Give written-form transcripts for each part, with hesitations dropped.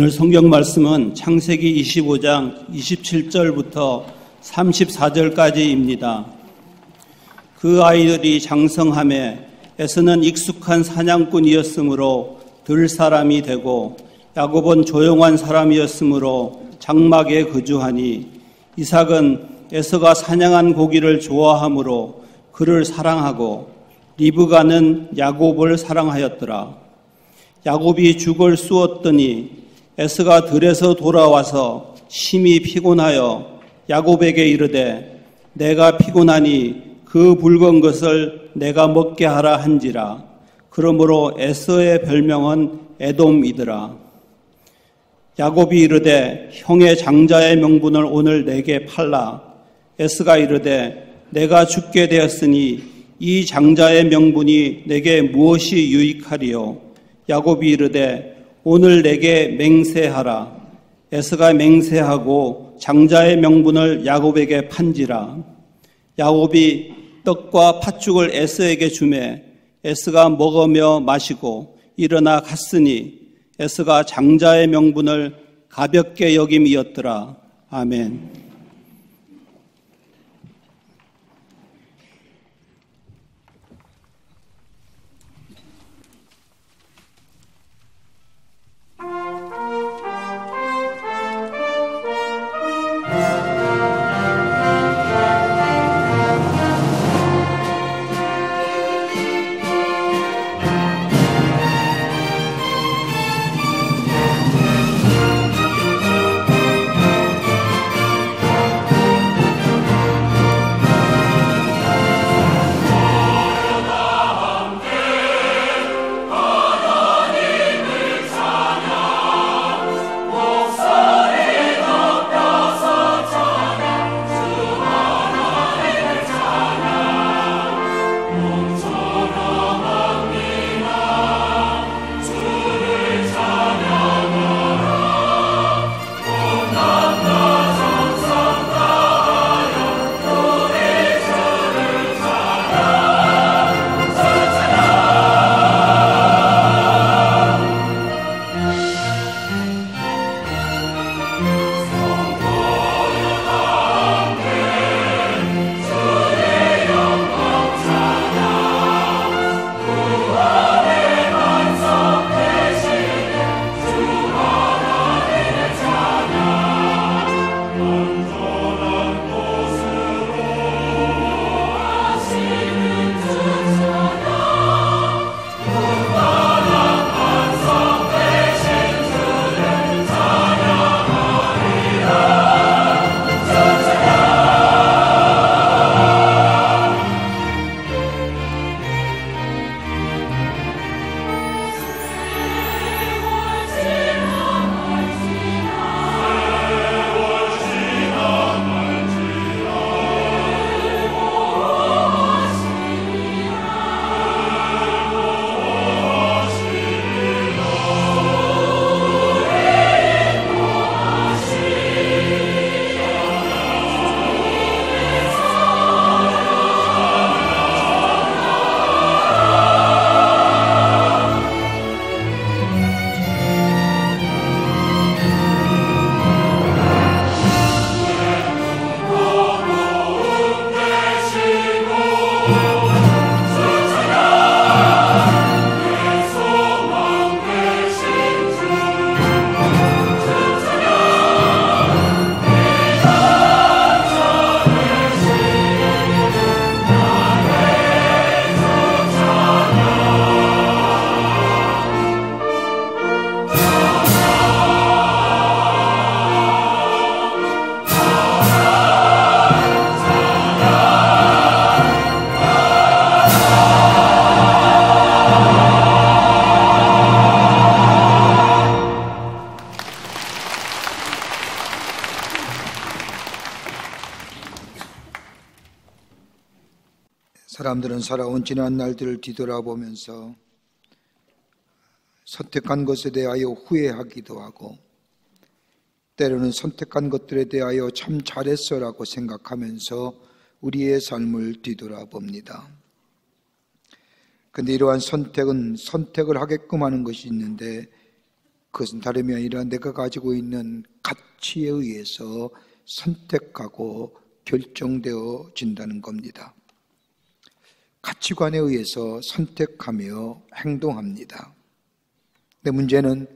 오늘 성경 말씀은 창세기 25장 27절부터 34절까지입니다. 그 아이들이 장성함에 에서는 익숙한 사냥꾼이었으므로 들 사람이 되고 야곱은 조용한 사람이었으므로 장막에 거주하니 이삭은 에서가 사냥한 고기를 좋아하므로 그를 사랑하고 리브가는 야곱을 사랑하였더라. 야곱이 죽을 쑤었더니 에서가 들에서 돌아와서 심히 피곤하여 야곱에게 이르되 내가 피곤하니 그 붉은 것을 내가 먹게 하라 한지라. 그러므로 에서의 별명은 에돔이더라. 야곱이 이르되 형의 장자의 명분을 오늘 내게 팔라. 에서가 이르되 내가 죽게 되었으니 이 장자의 명분이 내게 무엇이 유익하리요. 야곱이 이르되 오늘 내게 맹세하라. 에서가 맹세하고 장자의 명분을 야곱에게 판지라. 야곱이 떡과 팥죽을 에서에게 주매 에서가 먹으며 마시고 일어나 갔으니 에서가 장자의 명분을 가볍게 여김이었더라. 아멘. 사람들은 살아온 지난 날들을 뒤돌아보면서 선택한 것에 대하여 후회하기도 하고 때로는 선택한 것들에 대하여 참 잘했어라고 생각하면서 우리의 삶을 뒤돌아봅니다. 그런데 이러한 선택은 선택을 하게끔 하는 것이 있는데 그것은 다름이 아니라 내가 가지고 있는 가치에 의해서 선택하고 결정되어진다는 겁니다. 가치관에 의해서 선택하며 행동합니다. 근데 문제는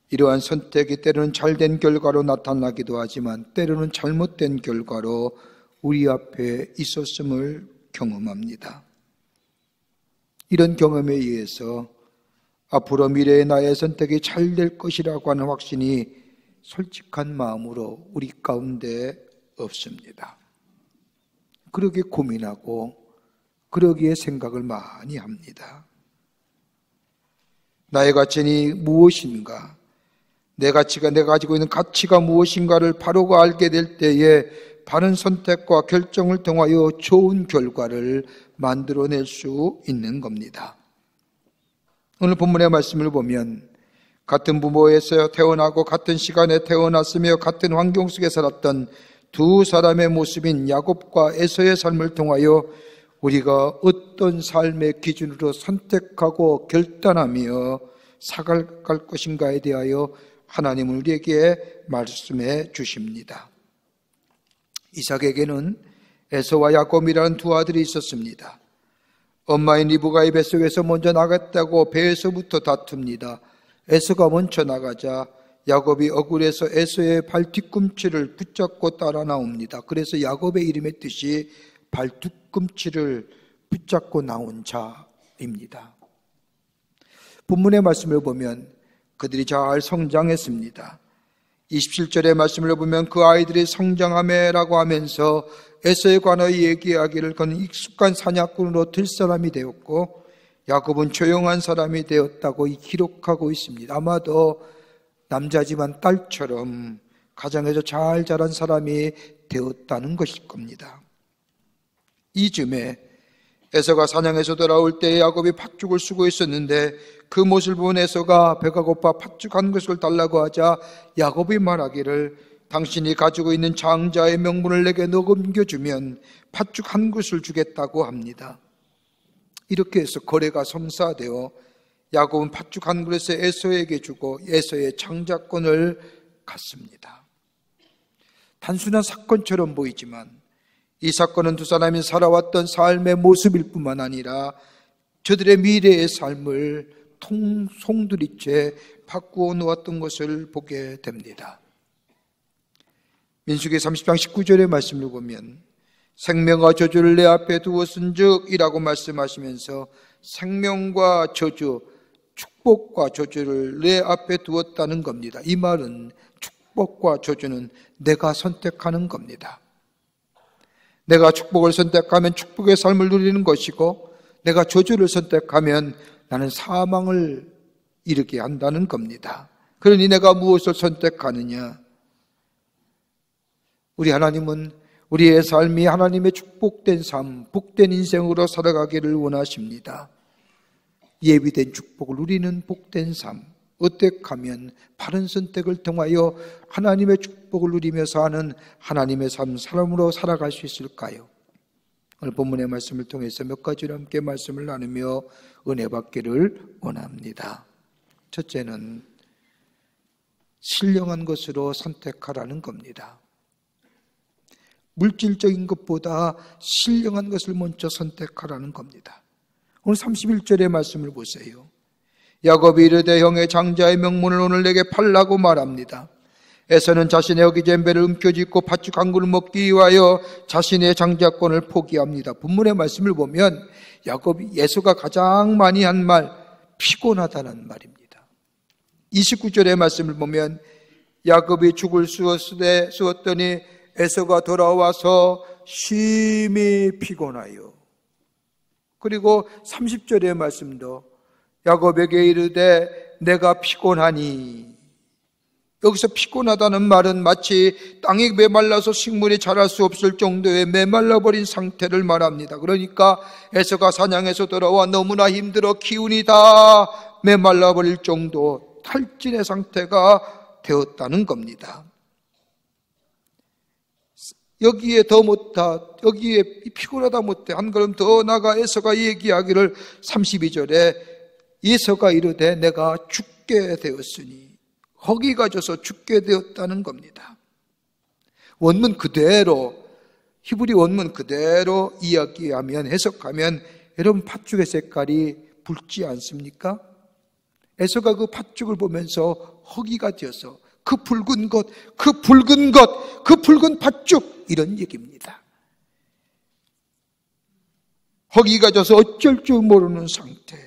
이러한 선택이 때로는 잘된 결과로 나타나기도 하지만 때로는 잘못된 결과로 우리 앞에 있었음을 경험합니다. 이런 경험에 의해서 앞으로 미래의 나의 선택이 잘 될 것이라고 하는 확신이 솔직한 마음으로 우리 가운데 없습니다. 그러기에 고민하고 그러기에 생각을 많이 합니다. 나의 가치는 무엇인가? 내 가치가 내가 가지고 있는 가치가 무엇인가를 바로 알게 될 때에 바른 선택과 결정을 통하여 좋은 결과를 만들어낼 수 있는 겁니다. 오늘 본문의 말씀을 보면 같은 부모에서 태어나고 같은 시간에 태어났으며 같은 환경 속에 살았던 두 사람의 모습인 야곱과 에서의 삶을 통하여 우리가 어떤 삶의 기준으로 선택하고 결단하며 살아갈 것인가에 대하여 하나님은 우리에게 말씀해 주십니다. 이삭에게는 에서와 야곱이라는 두 아들이 있었습니다. 엄마인 리브가의 뱃속에서 먼저 나갔다고 배에서부터 다툽니다. 에서가 먼저 나가자 야곱이 억울해서 에서의 발 뒤꿈치를 붙잡고 따라 나옵니다. 그래서 야곱의 이름의 뜻이 발 뒤꿈치를 붙잡고 나온 자입니다. 본문의 말씀을 보면 그들이 잘 성장했습니다. 27절의 말씀을 보면 그 아이들이 성장하매라고 하면서 에서에 관하여 얘기하기를 그는 익숙한 사냥꾼으로 될 사람이 되었고 야곱은 조용한 사람이 되었다고 기록하고 있습니다. 아마도 남자지만 딸처럼 가정에서 잘 자란 사람이 되었다는 것일 겁니다. 이쯤에 에서가 사냥에서 돌아올 때 야곱이 팥죽을 쓰고 있었는데 그 모습을 본 에서가 배가 고파 팥죽 한 그릇을 달라고 하자 야곱이 말하기를 당신이 가지고 있는 장자의 명분을 내게 넘겨주면 팥죽 한 그릇을 주겠다고 합니다. 이렇게 해서 거래가 성사되어 야곱은 팥죽 한 그릇을 에서에게 주고 에서의 장자권을 갖습니다. 단순한 사건처럼 보이지만 이 사건은 두 사람이 살아왔던 삶의 모습일 뿐만 아니라 저들의 미래의 삶을 송두리째 바꾸어 놓았던 것을 보게 됩니다. 민수기 30장 19절의 말씀을 보면 생명과 저주를 내 앞에 두었은즉 이라고 말씀하시면서 생명과 저주, 축복과 저주를 내 앞에 두었다는 겁니다. 이 말은 축복과 저주는 내가 선택하는 겁니다. 내가 축복을 선택하면 축복의 삶을 누리는 것이고 내가 저주를 선택하면 나는 사망을 이르게 한다는 겁니다. 그러니 내가 무엇을 선택하느냐? 우리 하나님은 우리의 삶이 하나님의 축복된 삶, 복된 인생으로 살아가기를 원하십니다. 예비된 축복을 누리는 복된 삶, 어떻게 하면 바른 선택을 통하여 하나님의 축복을 누리며 사는 하나님의 사람으로 살아갈 수 있을까요? 오늘 본문의 말씀을 통해서 몇 가지로 함께 말씀을 나누며 은혜 받기를 원합니다. 첫째는 신령한 것으로 선택하라는 겁니다. 물질적인 것보다 신령한 것을 먼저 선택하라는 겁니다. 오늘 31절의 말씀을 보세요. 야곱이 이르되 형의 장자의 명분을 오늘 내게 팔라고 말합니다. 에서는 자신의 어기잼배를 움켜쥐고 팥죽 한 그릇 먹기 위하여 자신의 장자권을 포기합니다. 본문의 말씀을 보면 야곱이 에서가 가장 많이 한 말, 피곤하다는 말입니다. 29절의 말씀을 보면 야곱이 죽을 쑤었더니 에서가 돌아와서 심히 피곤하여. 그리고 30절의 말씀도 야곱에게 이르되 내가 피곤하니. 여기서 피곤하다는 말은 마치 땅이 메말라서 식물이 자랄 수 없을 정도의 메말라버린 상태를 말합니다. 그러니까 에서가 사냥에서 돌아와 너무나 힘들어 기운이 다 메말라버릴 정도 탈진의 상태가 되었다는 겁니다. 여기에 피곤하다 못해 한 걸음 더 나가 에서가 얘기하기를 32절에 에서가 이르되 내가 죽게 되었으니 허기가 져서 죽게 되었다는 겁니다. 원문 그대로, 히브리 원문 그대로 이야기하면, 해석하면 여러분 팥죽의 색깔이 붉지 않습니까? 에서가 그 팥죽을 보면서 허기가 되어서 그 붉은 것, 그 붉은 것, 그 붉은 팥죽, 이런 얘기입니다. 허기가 져서 어쩔 줄 모르는 상태.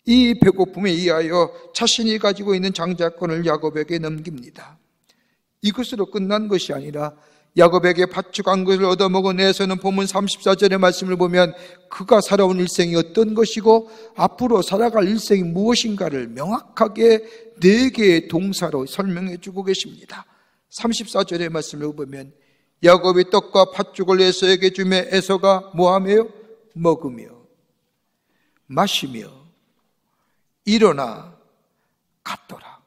이 배고픔에 의하여 자신이 가지고 있는 장자권을 야곱에게 넘깁니다. 이것으로 끝난 것이 아니라 야곱에게 팥죽한 것을 얻어먹은 에서는 본문 34절의 말씀을 보면 그가 살아온 일생이 어떤 것이고 앞으로 살아갈 일생이 무엇인가를 명확하게 4개의 동사로 설명해 주고 계십니다. 34절의 말씀을 보면 야곱이 떡과 팥죽을 에서에게 주며 에서가 뭐하며? 먹으며 마시며 일어나 갔더라.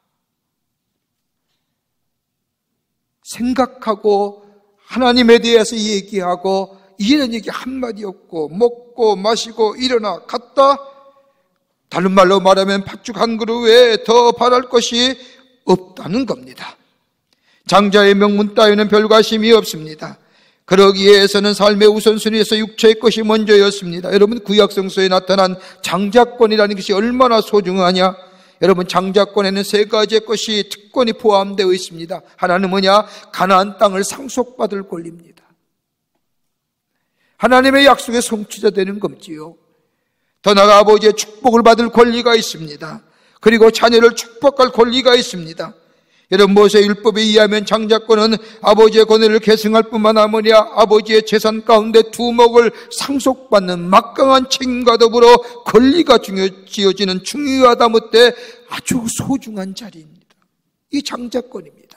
생각하고 하나님에 대해서 얘기하고 이런 얘기 한마디 없고 먹고 마시고 일어나 갔다. 다른 말로 말하면 팥죽 한 그릇 외에 더 바랄 것이 없다는 겁니다. 장자의 명문 따위는 별 관심이 없습니다. 그러기에 에서는 삶의 우선순위에서 육체의 것이 먼저였습니다. 여러분, 구약성서에 나타난 장자권이라는 것이 얼마나 소중하냐? 여러분, 장자권에는 3가지의 것이 특권이 포함되어 있습니다. 하나는 뭐냐? 가나안 땅을 상속받을 권리입니다. 하나님의 약속의 성취자 되는 겁지요. 더 나아가 아버지의 축복을 받을 권리가 있습니다. 그리고 자녀를 축복할 권리가 있습니다. 여러분, 모세 율법에 의하면 장자권은 아버지의 권위를 계승할 뿐만 아니라 아버지의 재산 가운데 2목을 상속받는 막강한 책임과 더불어 권리가 지어지는 중요하다 못해 아주 소중한 자리입니다. 이 장자권입니다.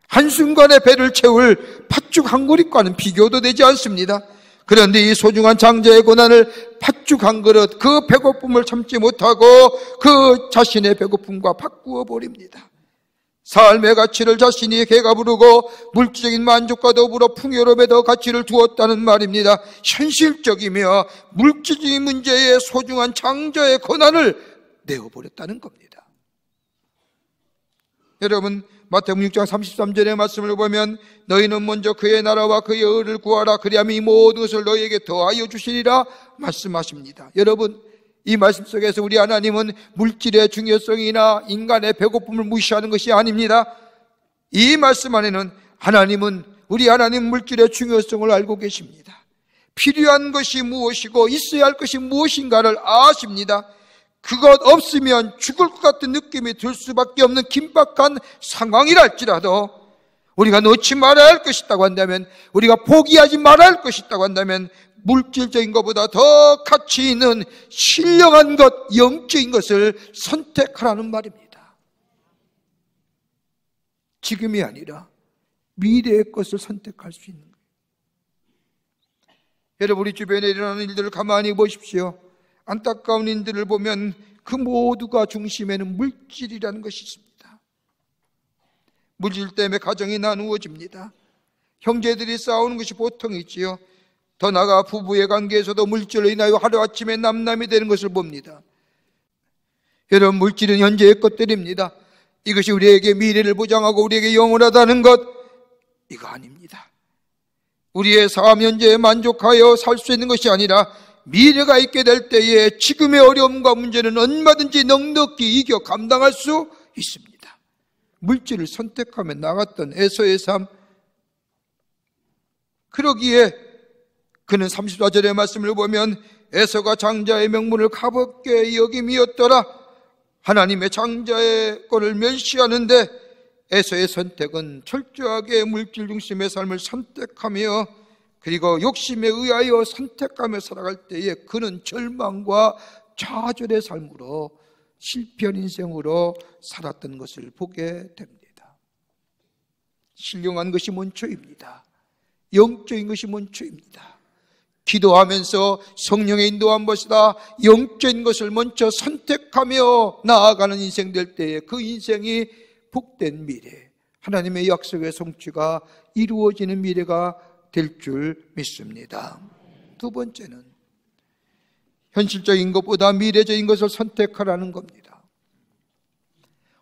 한순간에 배를 채울 팥죽 한 그릇과는 비교도 되지 않습니다. 그런데 이 소중한 장자의 고난을 팥죽 한 그릇, 그 배고픔을 참지 못하고 그 자신의 배고픔과 바꾸어 버립니다. 삶의 가치를 자신이 개가 부르고 물질적인 만족과 더불어 풍요로움에 더 가치를 두었다는 말입니다. 현실적이며 물질적인 문제에 소중한 장자의 고난을 내어버렸다는 겁니다. 여러분, 마태복음 6장 33절의 말씀을 보면 너희는 먼저 그의 나라와 그의 의를 구하라. 그리하면 이 모든 것을 너희에게 더하여 주시리라 말씀하십니다. 여러분, 이 말씀 속에서 우리 하나님은 물질의 중요성이나 인간의 배고픔을 무시하는 것이 아닙니다. 이 말씀 안에는 하나님은, 우리 하나님 물질의 중요성을 알고 계십니다. 필요한 것이 무엇이고 있어야 할 것이 무엇인가를 아십니다. 그것 없으면 죽을 것 같은 느낌이 들 수밖에 없는 긴박한 상황이랄지라도 우리가 놓지 말아야 할 것이 있다고 한다면, 우리가 포기하지 말아야 할 것이 있다고 한다면 물질적인 것보다 더 가치 있는 신령한 것, 영적인 것을 선택하라는 말입니다. 지금이 아니라 미래의 것을 선택할 수 있는 거예요. 여러분, 우리 주변에 일어나는 일들을 가만히 보십시오. 안타까운 일들을 보면 그 모두가 중심에는 물질이라는 것이 있습니다. 물질 때문에 가정이 나누어집니다. 형제들이 싸우는 것이 보통이지요. 더 나아가 부부의 관계에서도 물질로 인하여 하루아침에 남남이 되는 것을 봅니다. 여러분, 물질은 현재의 것들입니다. 이것이 우리에게 미래를 보장하고 우리에게 영원하다는 것, 이거 아닙니다. 우리의 삶 현재에 만족하여 살 수 있는 것이 아니라 미래가 있게 될 때에 지금의 어려움과 문제는 얼마든지 넉넉히 이겨 감당할 수 있습니다. 물질을 선택하며 나갔던 에서의 삶, 그러기에 그는 34절의 말씀을 보면 에서가 장자의 명분을 가볍게 여김이었더라. 하나님의 장자의 것을 멸시하는데 에서의 선택은 철저하게 물질 중심의 삶을 선택하며 그리고 욕심에 의하여 선택하며 살아갈 때에 그는 절망과 좌절의 삶으로 실패한 인생으로 살았던 것을 보게 됩니다. 신령한 것이 먼저입니다. 영적인 것이 먼저입니다. 기도하면서 성령의 인도한 것이다. 영적인 것을 먼저 선택하며 나아가는 인생 될 때에 그 인생이 복된 미래, 하나님의 약속의 성취가 이루어지는 미래가 될 줄 믿습니다. 두 번째는 현실적인 것보다 미래적인 것을 선택하라는 겁니다.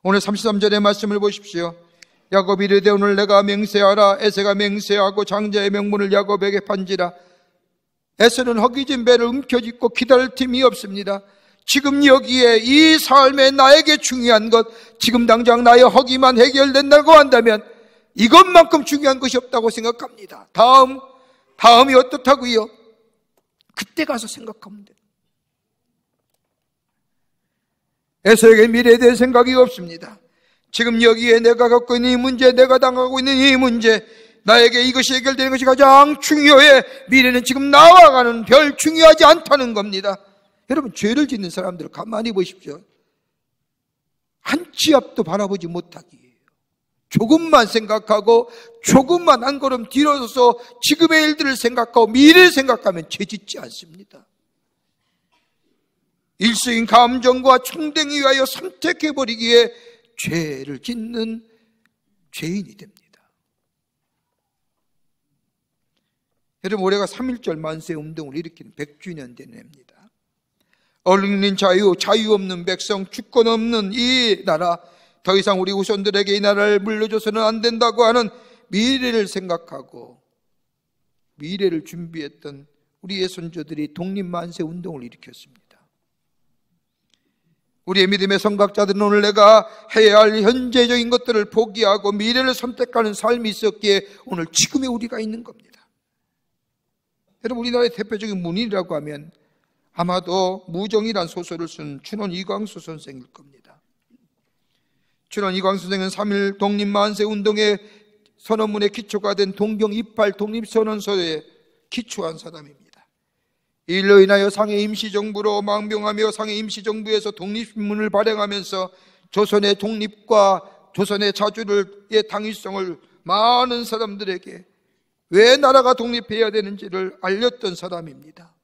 오늘 33절의 말씀을 보십시오. 야곱이 이르되 오늘 내가 맹세하라. 에서가 맹세하고 장자의 명분을 야곱에게 판지라. 에서는 허기진 배를 움켜쥐고 기다릴 틈이 없습니다. 지금 여기에 이 삶에 나에게 중요한 것, 지금 당장 나의 허기만 해결된다고 한다면 이것만큼 중요한 것이 없다고 생각합니다. 다음이 어떻다고요? 그때 가서 생각하면 돼요. 에서에게 미래에 대해 생각이 없습니다. 지금 여기에 내가 갖고 있는 이 문제, 내가 당하고 있는 이 문제, 나에게 이것이 해결되는 것이 가장 중요해. 미래는 지금 나와가는 별 중요하지 않다는 겁니다. 여러분, 죄를 짓는 사람들을 가만히 보십시오. 한 치 앞도 바라보지 못하기예요. 조금만 생각하고 조금만 한 걸음 뒤로 서서 지금의 일들을 생각하고 미래를 생각하면 죄 짓지 않습니다. 일시적인 감정과 총댕이 위하여 선택해버리기에 죄를 짓는 죄인이 됩니다. 여러분, 올해가 3.1절 만세 운동을 일으킨 100주년 되는 해입니다. 얼린 자유 없는 백성, 주권 없는 이 나라, 더 이상 우리 후손들에게 이 나라를 물려줘서는 안 된다고 하는 미래를 생각하고 미래를 준비했던 우리의 선조들이 독립만세 운동을 일으켰습니다. 우리의 믿음의 선각자들은 오늘 내가 해야 할 현재적인 것들을 포기하고 미래를 선택하는 삶이 있었기에 오늘 지금의 우리가 있는 겁니다. 여러분, 우리나라의 대표적인 문인이라고 하면 아마도 무정이란 소설을 쓴 춘원 이광수 선생일 겁니다. 춘원 이광수 선생은 3.1 독립만세 운동의 선언문의 기초가 된 동경 28 독립선언서에 기초한 사람입니다. 이 일로 인하여 상해 임시정부로 망명하며 상해 임시정부에서 독립신문을 발행하면서 조선의 독립과 조선의 자주의 당위성을 많은 사람들에게 왜 나라가 독립해야 되는지를 알렸던 사람입니다.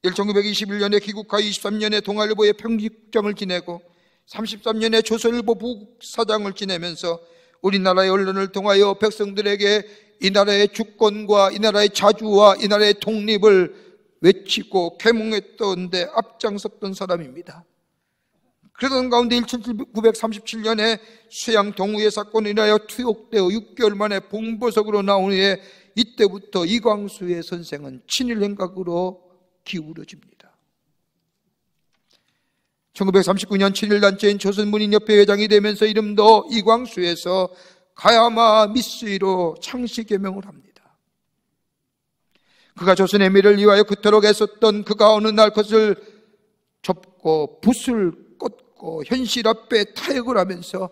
1921년에 귀국하 23년에 동아일보의 편집장을 지내고 33년에 조선일보 부사장을 지내면서 우리나라의 언론을 통하여 백성들에게 이 나라의 주권과 이 나라의 자주와 이 나라의 독립을 외치고 계몽했던 데 앞장섰던 사람입니다. 그러던 가운데 1937년에 수양 동우회 사건으로 인하여 투옥되어 6개월 만에 봉보석으로 나온 후에 이때부터 이광수의 선생은 친일 행각으로 기울어집니다. 1939년 친일단체인 조선문인협회 회장이 되면서 이름도 이광수에서 가야마 미쓰이로 창시 개명을 합니다. 그가 조선의 미래를 위하여 그토록 애썼던 그가 어느 날 그것을 접고 붓을 꽂고 현실 앞에 타협을 하면서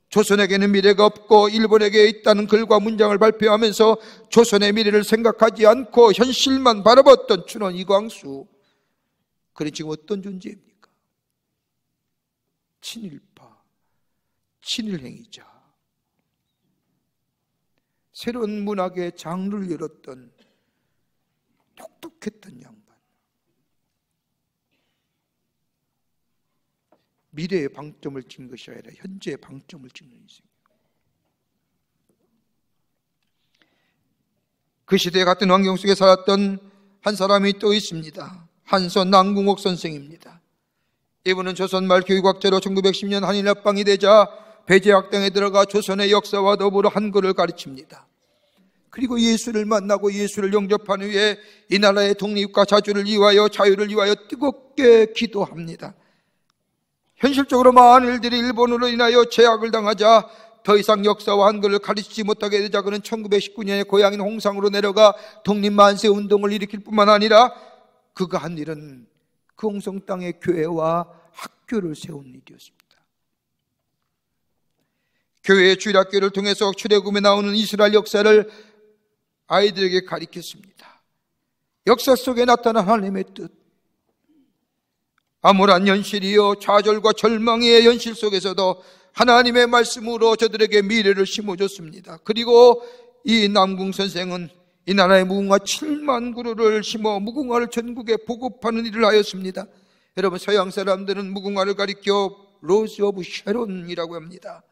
조선에게는 미래가 없고 일본에게 있다는 글과 문장을 발표하면서 조선의 미래를 생각하지 않고 현실만 바라봤던 춘원 이광수, 그는 지금 어떤 존재입니까? 친일파, 친일행위자, 새로운 문학의 장르를 열었던 똑똑했던 양반, 미래의 방점을 찍은 것이 아니라 현재의 방점을 찍는 인생. 그 시대 같은 환경 속에 살았던 한 사람이 또 있습니다. 한선 남궁옥 선생입니다. 이분은 조선말 교육학자로 1910년 한일 합방이 되자 배제학당에 들어가 조선의 역사와 더불어 한글을 가르칩니다. 그리고 예수를 만나고 예수를 영접한 후에 이 나라의 독립과 자주를 위하여 자유를 위하여 뜨겁게 기도합니다. 현실적으로 많은 일들이 일본으로 인하여 제약을 당하자 더 이상 역사와 한글을 가르치지 못하게 되자 그는 1919년에 고향인 홍상으로 내려가 독립만세 운동을 일으킬 뿐만 아니라 그가 한 일은 그 홍성 땅의 교회와 학교를 세운 일이었습니다. 교회의 주일학교를 통해서 출애굽에 나오는 이스라엘 역사를 아이들에게 가르쳤습니다. 역사 속에 나타난 하나님의 뜻, 암울한 현실이요 좌절과 절망의 현실 속에서도 하나님의 말씀으로 저들에게 미래를 심어줬습니다. 그리고 이 남궁 선생은 이 나라의 무궁화 7만 그루를 심어 무궁화를 전국에 보급하는 일을 하였습니다. 여러분, 서양 사람들은 무궁화를 가리켜 로즈 오브 쉐론이라고 합니다.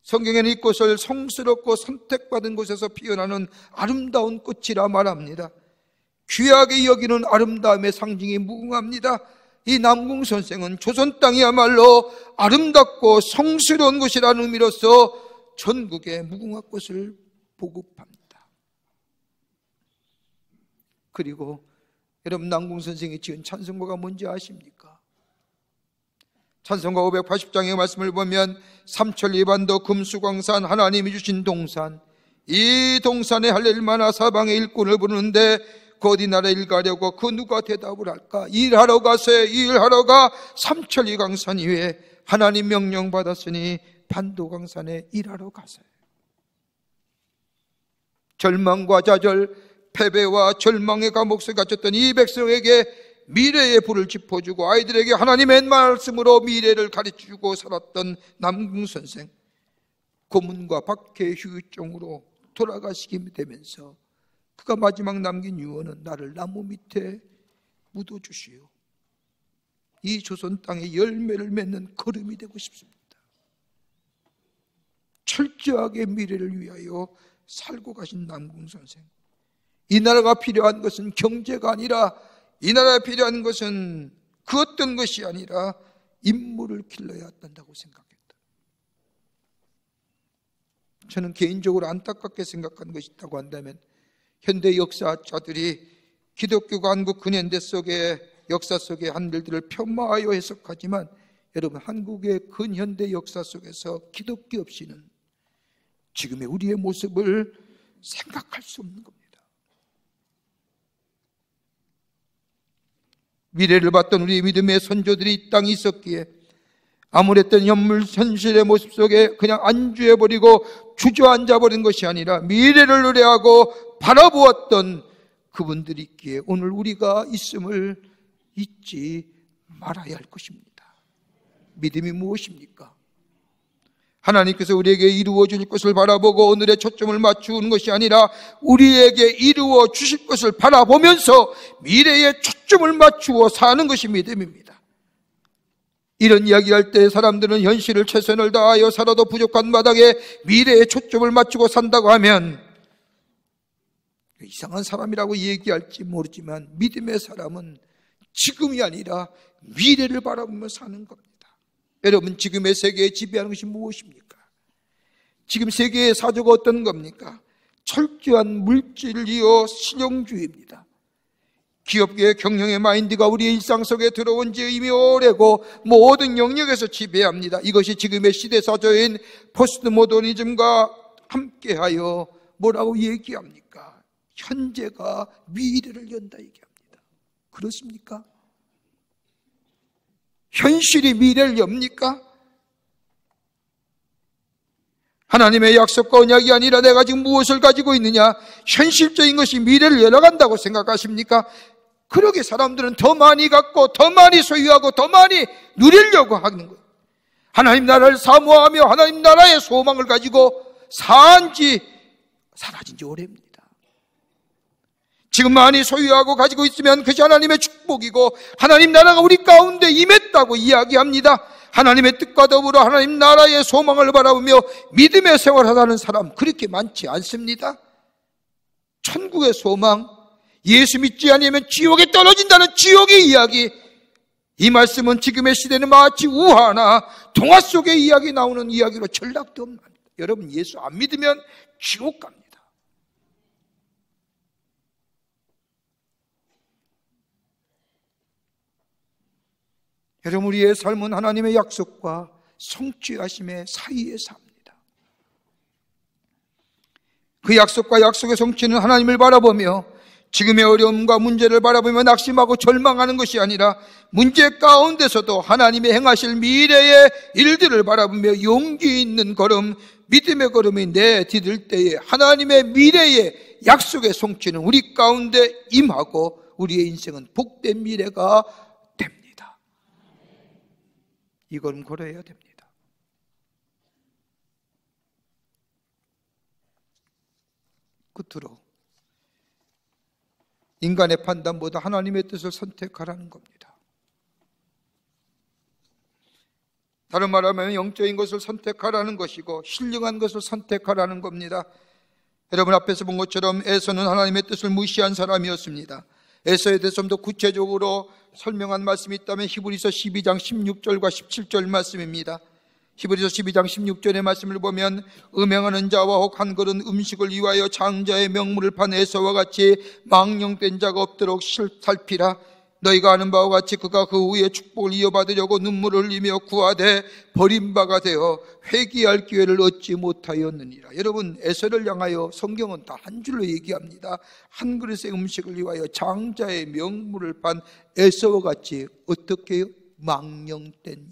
성경에는 이 꽃을 성스럽고 선택받은 곳에서 피어나는 아름다운 꽃이라 말합니다. 귀하게 여기는 아름다움의 상징이 무궁합니다. 이 남궁 선생은 조선 땅이야말로 아름답고 성스러운 곳이라는 의미로서 전국에 무궁화꽃을 보급합니다. 그리고 여러분, 남궁 선생이 지은 찬송가가 뭔지 아십니까? 찬송가 580장의 말씀을 보면 삼천리반도 금수광산 하나님이 주신 동산, 이 동산에 할렐마나 사방의 일꾼을 부르는데 그 어디 나라 일 가려고 그 누가 대답을 할까? 일하러 가세, 일하러 가. 삼천리 강산 위에 하나님 명령 받았으니 반도강산에 일하러 가세. 절망과 좌절, 패배와 절망의 감옥에 갇혔던 이 백성에게 미래의 불을 짚어주고 아이들에게 하나님의 말씀으로 미래를 가르쳐주고 살았던 남궁 선생, 고문과 박해 휴유증으로 돌아가시게 되면서 그가 마지막 남긴 유언은 나를 나무 밑에 묻어주시오. 이 조선 땅에 열매를 맺는 걸음이 되고 싶습니다. 철저하게 미래를 위하여 살고 가신 남궁 선생, 이 나라가 필요한 것은 경제가 아니라, 이 나라에 필요한 것은 그 어떤 것이 아니라 인물을 길러야 한다고 생각했다. 저는 개인적으로 안타깝게 생각한 것이 있다고 한다면, 현대 역사자들이 기독교가 한국 근현대 속의 역사 속의 한 일들을 폄하하여 해석하지만, 여러분, 한국의 근현대 역사 속에서 기독교 없이는 지금의 우리의 모습을 생각할 수 없는 겁니다. 미래를 봤던 우리 믿음의 선조들이 이 땅에 있었기에 아무랬던 현실의 모습 속에 그냥 안주해버리고 주저앉아버린 것이 아니라 미래를 의뢰하고 바라보았던 그분들이 있기에 오늘 우리가 있음을 잊지 말아야 할 것입니다. 믿음이 무엇입니까? 하나님께서 우리에게 이루어 주실 것을 바라보고 오늘의 초점을 맞추는 것이 아니라 우리에게 이루어 주실 것을 바라보면서 미래에 초점을 맞추어 사는 것이 믿음입니다. 이런 이야기할 때 사람들은 현실을 최선을 다하여 살아도 부족한 마당에 미래에 초점을 맞추고 산다고 하면 이상한 사람이라고 얘기할지 모르지만, 믿음의 사람은 지금이 아니라 미래를 바라보며 사는 겁니다. 여러분, 지금의 세계에 지배하는 것이 무엇입니까? 지금 세계의 사조가 어떤 겁니까? 철저한 물질이요 실용주의입니다. 기업계의 경영의 마인드가 우리의 일상 속에 들어온 지 이미 오래고 모든 영역에서 지배합니다. 이것이 지금의 시대사조인 포스트 모더니즘과 함께하여 뭐라고 얘기합니까? 현재가 미래를 연다 얘기합니다. 그렇습니까? 현실이 미래를 엽니까? 하나님의 약속과 언약이 아니라 내가 지금 무엇을 가지고 있느냐, 현실적인 것이 미래를 열어간다고 생각하십니까? 그러게 사람들은 더 많이 갖고 더 많이 소유하고 더 많이 누리려고 하는 거예요. 하나님 나라를 사모하며 하나님 나라의 소망을 가지고 사라진 지 오래입니다. 지금 많이 소유하고 가지고 있으면 그것이 하나님의 축복이고 하나님 나라가 우리 가운데 임했다고 이야기합니다. 하나님의 뜻과 더불어 하나님 나라의 소망을 바라보며 믿음의 생활하는 사람 그렇게 많지 않습니다. 천국의 소망, 예수 믿지 않으면 지옥에 떨어진다는 지옥의 이야기, 이 말씀은 지금의 시대는 마치 우화나 동화 속의 이야기 나오는 이야기로 전락도 없습니다. 여러분, 예수 안 믿으면 지옥 갑니다. 여러분, 우리의 삶은 하나님의 약속과 성취하심의 사이에 삽니다. 그 약속과 약속의 성취는 하나님을 바라보며 지금의 어려움과 문제를 바라보며 낙심하고 절망하는 것이 아니라 문제 가운데서도 하나님의 행하실 미래의 일들을 바라보며 용기 있는 걸음, 믿음의 걸음이 내디딜 때에 하나님의 미래의 약속의 성취는 우리 가운데 임하고 우리의 인생은 복된 미래가 됩니다. 이 걸음 걸어야 됩니다. 끝으로 인간의 판단보다 하나님의 뜻을 선택하라는 겁니다. 다른 말하면 영적인 것을 선택하라는 것이고 신령한 것을 선택하라는 겁니다. 여러분 앞에서 본 것처럼 에서는 하나님의 뜻을 무시한 사람이었습니다. 에서에 대해서 좀 더 구체적으로 설명한 말씀이 있다면 히브리서 12장 16절과 17절 말씀입니다. 히브리서 12장 16절의 말씀을 보면 음행하는 자와 혹 한 그릇 음식을 위하여 장자의 명물을 판 에서와 같이 망령된 자가 없도록 살피라. 너희가 아는 바와 같이 그가 그 후에 축복을 이어받으려고 눈물을 흘리며 구하되 버림바가 되어 회개할 기회를 얻지 못하였느니라. 여러분, 에서를 향하여 성경은 다 한 줄로 얘기합니다. 한 그릇의 음식을 위하여 장자의 명물을 판 에서와 같이 어떻게 해요? 망령된,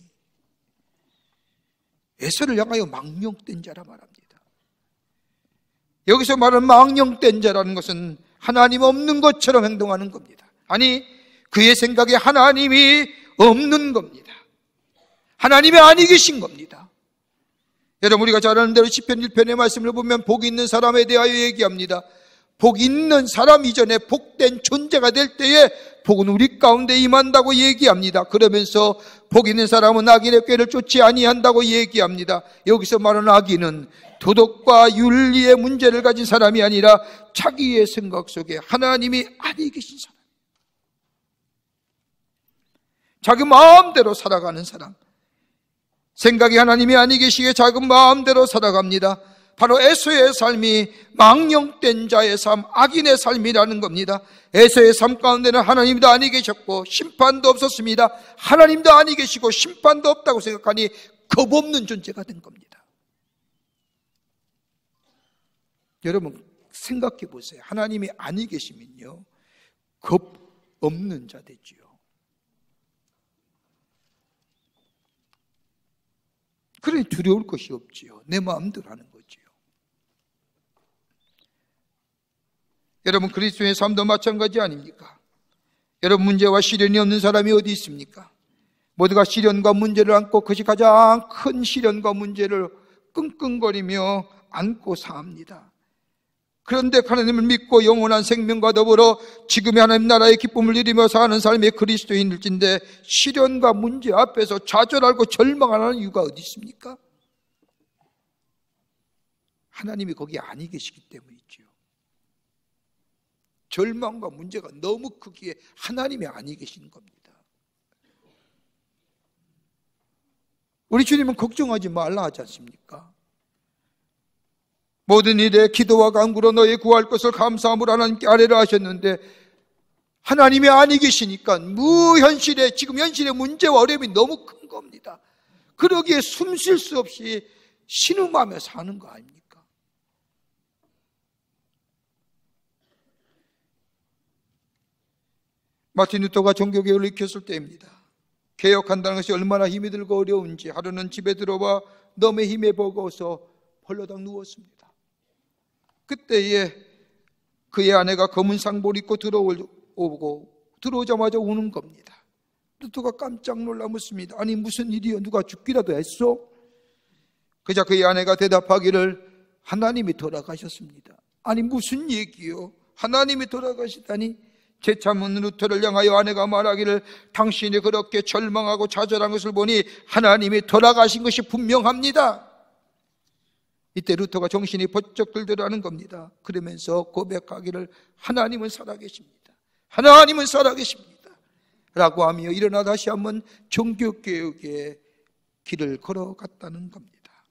에서를 향하여 망령된 자라 말합니다. 여기서 말하는 망령된 자라는 것은 하나님 없는 것처럼 행동하는 겁니다. 아니, 그의 생각에 하나님이 없는 겁니다. 하나님이 아니 계신 겁니다. 여러분, 우리가 잘 아는 대로 시편 1편의 말씀을 보면 복 있는 사람에 대하여 얘기합니다. 복 있는 사람 이전에 복된 존재가 될 때에 복은 우리 가운데 임한다고 얘기합니다. 그러면서 복 있는 사람은 악인의 꾀를 쫓지 아니한다고 얘기합니다. 여기서 말하는 악인은 도덕과 윤리의 문제를 가진 사람이 아니라 자기의 생각 속에 하나님이 아니 계신 사람, 자기 마음대로 살아가는 사람, 생각이 하나님이 아니 계시기에 자기 마음대로 살아갑니다. 바로 에서의 삶이 망령된 자의 삶, 악인의 삶이라는 겁니다. 에서의 삶 가운데는 하나님도 아니 계셨고 심판도 없었습니다. 하나님도 아니 계시고 심판도 없다고 생각하니 겁없는 존재가 된 겁니다. 여러분, 생각해 보세요. 하나님이 아니 계시면요, 겁 없는 자 되지요. 그러니 두려울 것이 없지요. 내 마음대로 하는 거지요. 여러분, 그리스도의 삶도 마찬가지 아닙니까? 여러분, 문제와 시련이 없는 사람이 어디 있습니까? 모두가 시련과 문제를 안고 그것이 가장 큰 시련과 문제를 끙끙거리며 안고 삽니다. 그런데 하나님을 믿고 영원한 생명과 더불어 지금의 하나님 나라의 기쁨을 누리며 사는 삶의 그리스도인일진데 시련과 문제 앞에서 좌절하고 절망하는 이유가 어디 있습니까? 하나님이 거기 아니 계시기 때문이지요. 절망과 문제가 너무 크기에 하나님이 아니 계신 겁니다. 우리 주님은 걱정하지 말라 하지 않습니까? 모든 일에 기도와 간구로 너희 구할 것을 감사함으로 하나님께 아뢰라 하셨는데 하나님이 아니 계시니까 무현실에, 지금 현실의 문제와 어려움이 너무 큰 겁니다. 그러기에 숨 쉴 수 없이 신음하며 사는 거 아닙니까? 마틴 루터가 종교개혁을 일으켰을 때입니다. 개혁한다는 것이 얼마나 힘이 들고 어려운지 하루는 집에 들어와 너무 힘에 버거워서 헐러당 누웠습니다. 그때에 그의 아내가 검은 상복을 입고 들어오자마자 우는 겁니다. 루터가 깜짝 놀라 묻습니다. 아니, 무슨 일이요? 누가 죽기라도 했어? 그자 그의 아내가 대답하기를 하나님이 돌아가셨습니다. 아니, 무슨 얘기요? 하나님이 돌아가시다니? 재참은 루터를 향하여 아내가 말하기를 당신이 그렇게 절망하고 좌절한 것을 보니 하나님이 돌아가신 것이 분명합니다. 이때 루터가 정신이 번쩍 들더라는 겁니다. 그러면서 고백하기를 하나님은 살아계십니다. 하나님은 살아계십니다. 라고 하며 일어나 다시 한번 종교개혁의 길을 걸어갔다는 겁니다.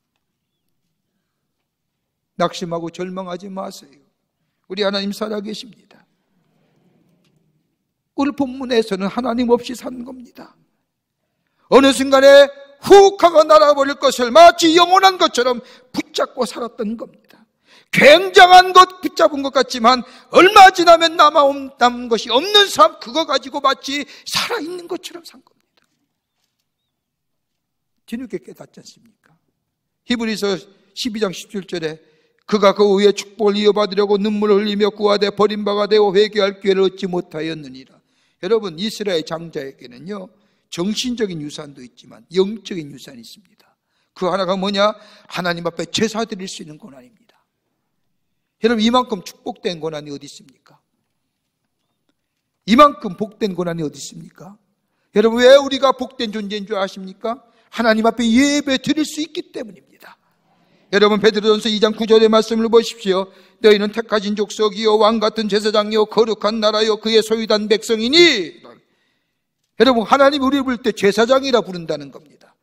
낙심하고 절망하지 마세요. 우리 하나님 살아계십니다. 오늘 본문에서는 하나님 없이 산 겁니다. 어느 순간에 훅 하고 날아버릴 것을 마치 영원한 것처럼 붙잡고 살았던 겁니다. 굉장한 것 붙잡은 것 같지만 얼마 지나면 남은 것이 없는 삶, 그거 가지고 마치 살아있는 것처럼 산 겁니다. 뒤늦게 깨닫지 않습니까? 히브리서 12장 17절에 그가 그 후에 축복을 이어받으려고 눈물을 흘리며 구하되 버림바가 되어 회개할 기회를 얻지 못하였느니라. 여러분, 이스라엘 장자에게는요, 정신적인 유산도 있지만 영적인 유산이 있습니다. 그 하나가 뭐냐? 하나님 앞에 제사 드릴 수 있는 고난입니다. 여러분, 이만큼 축복된 고난이 어디 있습니까? 이만큼 복된 고난이 어디 있습니까? 여러분, 왜 우리가 복된 존재인 줄 아십니까? 하나님 앞에 예배 드릴 수 있기 때문입니다. 여러분 베드로전서 2장 9절의 말씀을 보십시오. 너희는 택하신 족속이요 왕같은 제사장이요 거룩한 나라요 그의 소유단 백성이니. 여러분 하나님 우리 부를 때 제사장이라 부른다는 겁니다.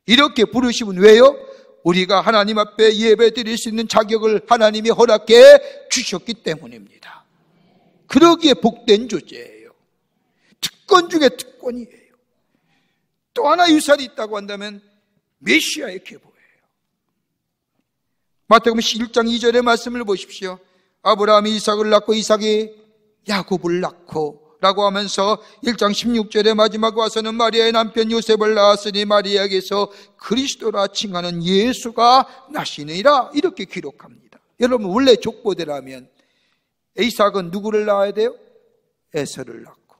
이렇게 부르시면 왜요? 우리가 하나님 앞에 예배 드릴 수 있는 자격을 하나님이 허락해 주셨기 때문입니다. 그러기에 복된 존재예요. 특권 중에 특권이에요. 또 하나 유산이 있다고 한다면 메시아의 계보예요. 마태복음 1장 2절의 말씀을 보십시오. 아브라함이 이삭을 낳고 이삭이 야곱을 낳고 라고 하면서 1장 16절의 마지막 와서는 마리아의 남편 요셉을 낳았으니 마리아에게서 그리스도라 칭하는 예수가 나시니라 이렇게 기록합니다. 여러분 원래 족보대라면 이삭은 누구를 낳아야 돼요? 에서를 낳고.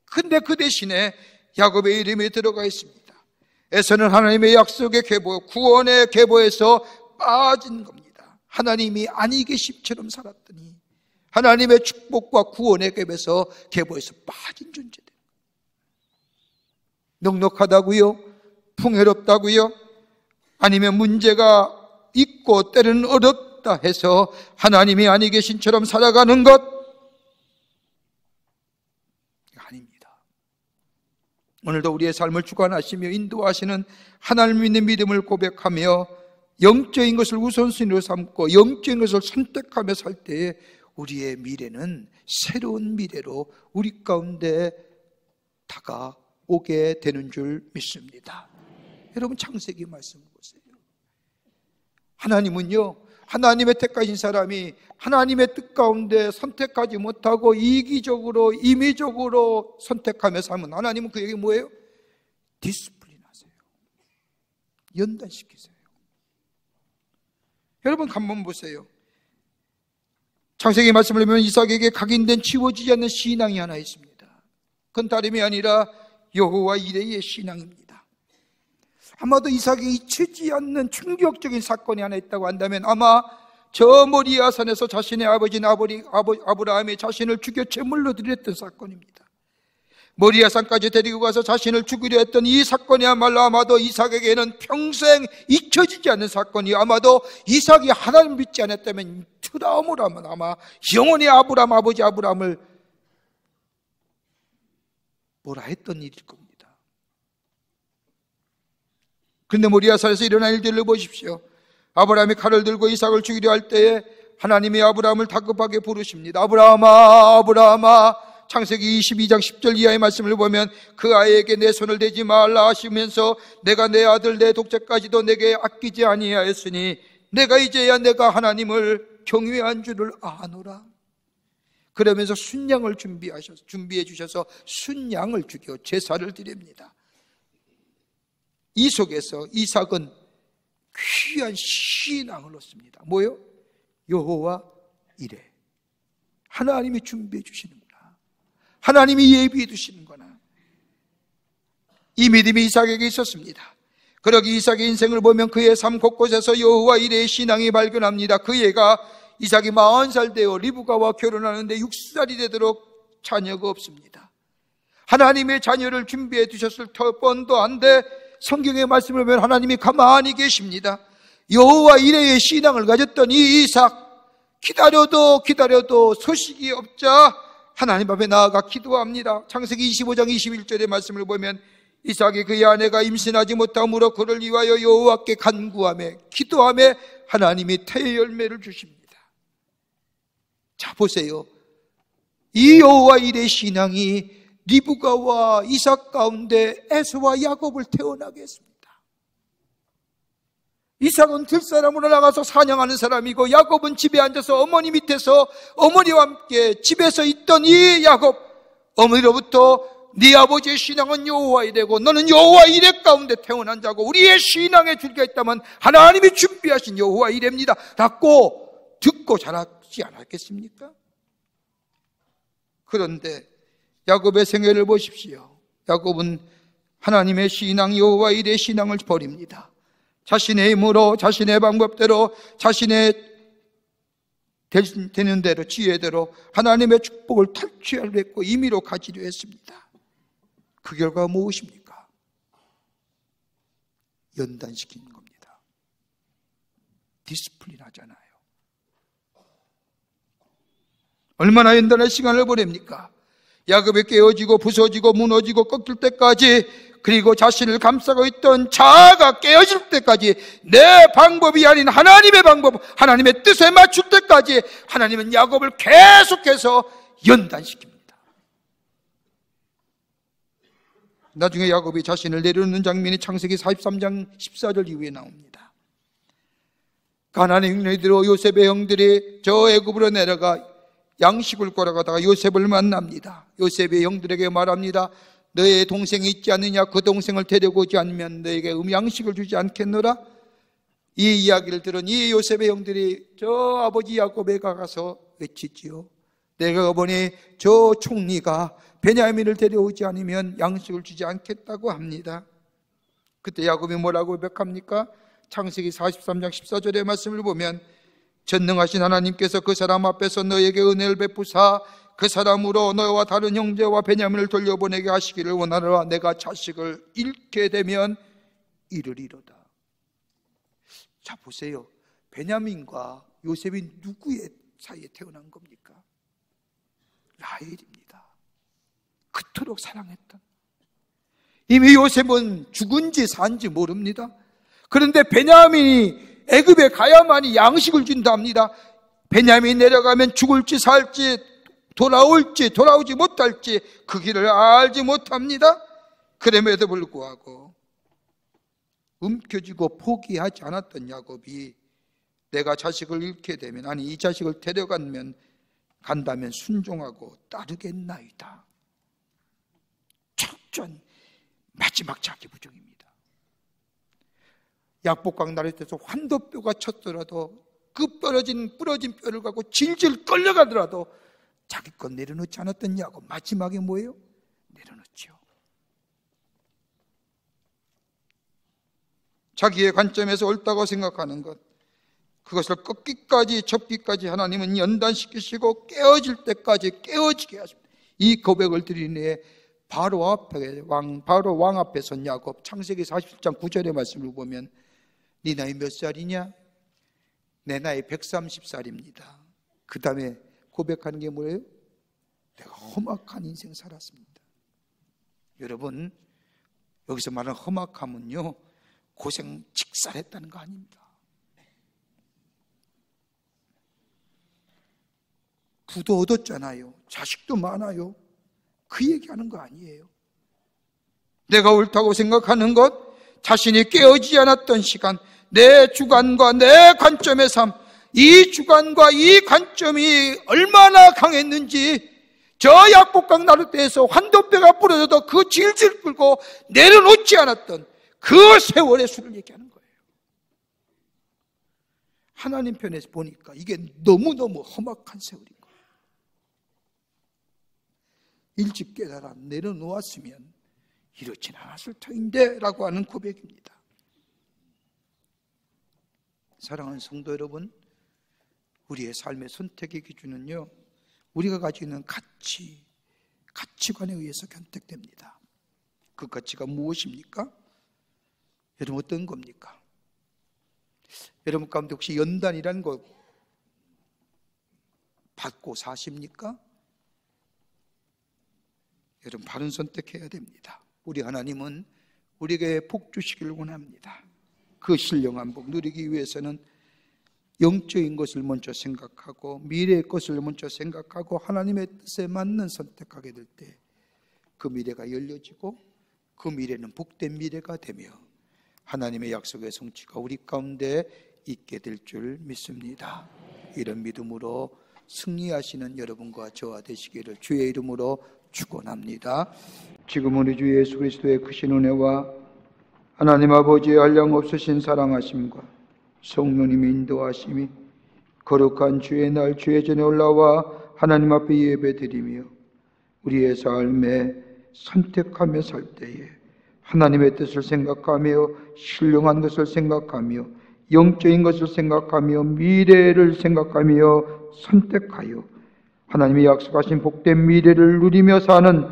근데 그 대신에 야곱의 이름이 들어가 있습니다. 에서는 하나님의 약속의 계보, 구원의 계보에서 빠진 겁니다. 하나님이 아니 계심처럼 살았더니 하나님의 축복과 구원의 계보에서 빠진 존재들. 넉넉하다고요? 풍요롭다고요? 아니면 문제가 있고 때로는 어렵다 해서 하나님이 아니 계신처럼 살아가는 것? 아닙니다. 오늘도 우리의 삶을 주관하시며 인도하시는 하나님 믿는 믿음을 고백하며 영적인 것을 우선순위로 삼고 영적인 것을 선택하며 살 때에 우리의 미래는 새로운 미래로 우리 가운데 다가오게 되는 줄 믿습니다. 여러분 창세기 말씀 보세요. 하나님은요, 하나님의 택하신 사람이 하나님의 뜻 가운데 선택하지 못하고 이기적으로 임의적으로 선택하며 살면 하나님은 그에게 뭐예요? 디스플린 하세요. 연단시키세요. 여러분 한번 보세요. 창세기 말씀을 보면 이삭에게 각인된 지워지지 않는 신앙이 하나 있습니다. 그건 다름이 아니라 여호와 이레의 신앙입니다. 아마도 이삭이 잊히지 않는 충격적인 사건이 하나 있다고 한다면 아마 저 모리아 산에서 자신의 아버지인 아브라함이 자신을 죽여 제물로 드렸던 사건입니다. 모리아 산까지 데리고 가서 자신을 죽이려 했던 이 사건이야말로 아마도 이삭에게는 평생 잊혀지지 않는 사건이, 아마도 이삭이 하나님 믿지 않았다면 트라우마로 하면 아마 영원히 아버지 아브라함을 뭐라 했던 일일 겁니다. 그런데 모리아 산에서 일어난 일들을 보십시오. 아브라함이 칼을 들고 이삭을 죽이려 할 때에 하나님이 아브라함을 다급하게 부르십니다. 아브라함아, 아브라함아. 창세기 22장 10절 이하의 말씀을 보면 그 아이에게 내 손을 대지 말라 하시면서 내가 내 아들 내 독자까지도 내게 아끼지 아니하였으니 내가 이제야 내가 하나님을 경외한 줄을 아노라. 그러면서 순양을 준비해 주셔서 순양을 죽여 제사를 드립니다. 이 속에서 이삭은 귀한 신앙을 얻습니다. 뭐요? 여호와 이레. 하나님이 준비해 주시는 거예요. 하나님이 예비해 두시는구나. 이 믿음이 이삭에게 있었습니다. 그러기 이삭의 인생을 보면 그의 삶 곳곳에서 여호와 이레의 신앙이 발견합니다. 그 애가 이삭이 40살 되어 리브가와 결혼하는데 60살이 되도록 자녀가 없습니다. 하나님의 자녀를 준비해 두셨을 뻔도 한데 성경의 말씀을 보면 하나님이 가만히 계십니다. 여호와 이레의 신앙을 가졌던 이 이삭, 기다려도 소식이 없자 하나님 앞에 나아가 기도합니다. 창세기 25장 21절의 말씀을 보면 이삭이 그의 아내가 임신하지 못함으로 그를 위하여 여호와께 간구하며 기도하며 하나님이 태의 열매를 주십니다. 자 보세요. 이 여호와 이레의 신앙이 리브가와 이삭 가운데 에서와 야곱을 태어나게 했습니다. 이삭은 들사람으로 나가서 사냥하는 사람이고 야곱은 집에 앉아서 어머니 밑에서 어머니와 함께 집에서 있던 이 야곱, 어머니로부터 네 아버지의 신앙은 여호와 이레고 너는 여호와 이레 가운데 태어난 자고 우리의 신앙의 줄기가 있다면 하나님이 준비하신 여호와 이레입니다 라고 듣고 자라지 않았겠습니까? 그런데 야곱의 생애를 보십시오. 야곱은 하나님의 신앙 여호와 이레의 신앙을 버립니다. 자신의 힘으로 자신의 방법대로 자신의 되는 대로 지혜대로 하나님의 축복을 탈취하려 했고 임의로 가지려 했습니다. 그 결과가 무엇입니까? 연단시키는 겁니다. 디스플린 하잖아요. 얼마나 연단의 시간을 보냅니까? 야곱이 깨어지고 부서지고 무너지고 꺾일 때까지, 그리고 자신을 감싸고 있던 자아가 깨어질 때까지, 내 방법이 아닌 하나님의 방법, 하나님의 뜻에 맞출 때까지 하나님은 야곱을 계속해서 연단시킵니다. 나중에 야곱이 자신을 내려놓는 장면이 창세기 43장 14절 이후에 나옵니다. 가나안의 흉내들어 요셉의 형들이 저 애굽으로 내려가 양식을 걸어가다가 요셉을 만납니다. 요셉의 형들에게 말합니다. 너의 동생이 있지 않느냐? 그 동생을 데려오지 않으면 너에게 양식을 주지 않겠노라? 이 이야기를 들은 이 요셉의 형들이 저 아버지 야곱에 가서 외치지요. 내가 보니 저 총리가 베냐민을 데려오지 않으면 양식을 주지 않겠다고 합니다. 그때 야곱이 뭐라고 고백합니까? 창세기 43장 14절의 말씀을 보면, 전능하신 하나님께서 그 사람 앞에서 너에게 은혜를 베푸사 그 사람으로 너와 다른 형제와 베냐민을 돌려보내게 하시기를 원하노라. 내가 자식을 잃게 되면 이르리로다. 자, 보세요. 베냐민과 요셉이 누구의 사이에 태어난 겁니까? 라헬입니다. 그토록 사랑했던. 이미 요셉은 죽은지 산지 모릅니다. 그런데 베냐민이 애굽에 가야만이 양식을 준답니다. 베냐민이 내려가면 죽을지 살지, 돌아올지 돌아오지 못할지 그 길을 알지 못합니다. 그럼에도 불구하고 움켜쥐고 포기하지 않았던 야곱이 내가 자식을 잃게 되면, 아니 이 자식을 데려간다면 순종하고 따르겠나이다. 철저한 마지막 자기 부정입니다. 약복강 나를 때서 환도뼈가 쳤더라도 그 부러진 뼈를 갖고 질질 끌려가더라도 자기 것 내려놓지 않았던 야곱, 마지막에 뭐예요? 내려놓죠. 자기의 관점에서 옳다고 생각하는 것, 그것을 꺾기까지 접기까지 하나님은 연단시키시고 깨어질 때까지 깨어지게 하십니다. 이 고백을 드린 후에 바로 왕 앞에 선 야곱, 창세기 47장 9절의 말씀을 보면 네 나이 몇 살이냐? 내 나이 130살입니다. 그 다음에 고백하는 게 뭐예요? 내가 험악한 인생 살았습니다. 여러분, 여기서 말하는 험악함은요, 고생 직살했다는 거 아닙니다. 부도 얻었잖아요. 자식도 많아요. 그 얘기하는 거 아니에요. 내가 옳다고 생각하는 것, 자신이 깨어지지 않았던 시간, 내 주관과 내 관점의 삶, 이 주관과 이 관점이 얼마나 강했는지, 저 약복강 나룻대에서 환도뼈가 부러져도 그 질질 끌고 내려놓지 않았던 그 세월의 수를 얘기하는 거예요. 하나님 편에서 보니까 이게 너무너무 험악한 세월인 거예요. 일찍 깨달아 내려놓았으면 이렇진 않았을 터인데 라고 하는 고백입니다. 사랑하는 성도 여러분, 우리의 삶의 선택의 기준은요, 우리가 가지고 있는 가치관에 의해서 견택됩니다. 그 가치가 무엇입니까? 여러분, 어떤 겁니까? 여러분 가운데 혹시 연단이라는 거 받고 사십니까? 여러분, 바른 선택해야 됩니다. 우리 하나님은 우리에게 복 주시기를 원합니다. 그 신령한 복 누리기 위해서는 영적인 것을 먼저 생각하고 미래의 것을 먼저 생각하고 하나님의 뜻에 맞는 선택하게 될 때 그 미래가 열려지고 그 미래는 복된 미래가 되며 하나님의 약속의 성취가 우리 가운데 있게 될 줄 믿습니다. 이런 믿음으로 승리하시는 여러분과 저와 되시기를 주의 이름으로 축원합니다. 지금 우리 주 예수 그리스도의 크신 은혜와 하나님 아버지의 한량없으신 사랑하심과 성령님의 인도하심이 거룩한 주의 날 주의 전에 올라와 하나님 앞에 예배드리며 우리의 삶에 선택하며 살 때에 하나님의 뜻을 생각하며 신령한 것을 생각하며 영적인 것을 생각하며 미래를 생각하며 선택하여 하나님이 약속하신 복된 미래를 누리며 사는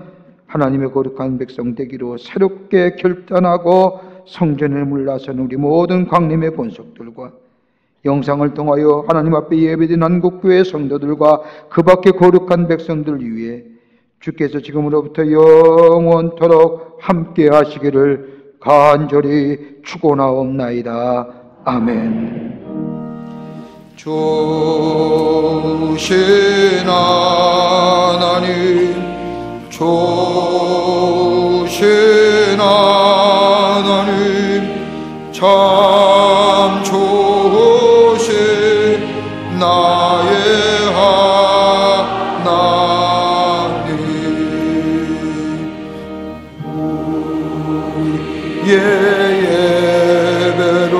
하나님의 거룩한 백성 되기로 새롭게 결단하고 성전에 물러선 우리 모든 광림의 본속들과 영상을 통하여 하나님 앞에 예배된 한국교회 성도들과 그 밖의 거룩한 백성들 위해 주께서 지금으로부터 영원토록 함께 하시기를 간절히 축원하옵나이다. 아멘. 좋으신 하나님, 좋으신 하나님, 참 좋으신 나의 하나님. 우리의 예배를